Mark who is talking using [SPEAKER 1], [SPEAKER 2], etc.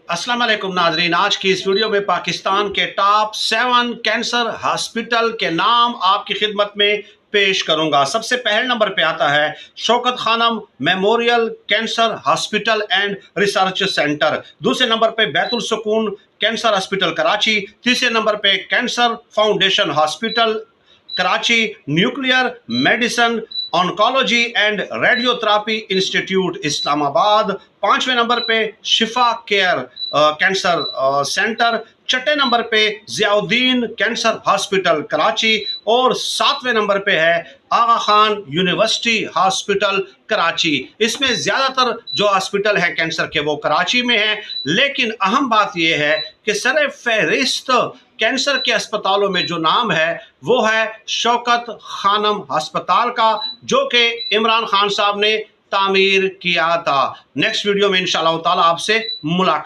[SPEAKER 1] अस्सलाम वालेकुम नाजरीन, आज की इस वीडियो में पाकिस्तान के टॉप 7 कैंसर हॉस्पिटल के नाम आपकी खिदमत में पेश करूंगा। सबसे पहले नंबर पे आता है Shaukat Khanum memorial cancer hospital and research centre. दूसरे नंबर पे बैतुल सुकून कैंसर हॉस्पिटल कराची। तीसरे नंबर पे cancer foundation hospital Karachi. Nuclear medicine oncology and radiotherapy institute Islamabad. पांचवें नंबर पे शिफा केयर कैंसर सेंटर। छठे नंबर पे जियाउद्दीन कैंसर हॉस्पिटल कराची। और सातवें नंबर पे है आगा खान यूनिवर्सिटी हॉस्पिटल कराची। इसमें ज़्यादातर जो हॉस्पिटल है कैंसर के वो कराची में हैं, लेकिन अहम बात यह है कि सर फहरिस्त कैंसर के अस्पतालों में जो नाम है वो है शौकत खानम अस्पताल का, जो कि इमरान खान साहब ने तामीर किया था। नेक्स्ट वीडियो में इंशाअल्लाह ताला आपसे मुलाकात।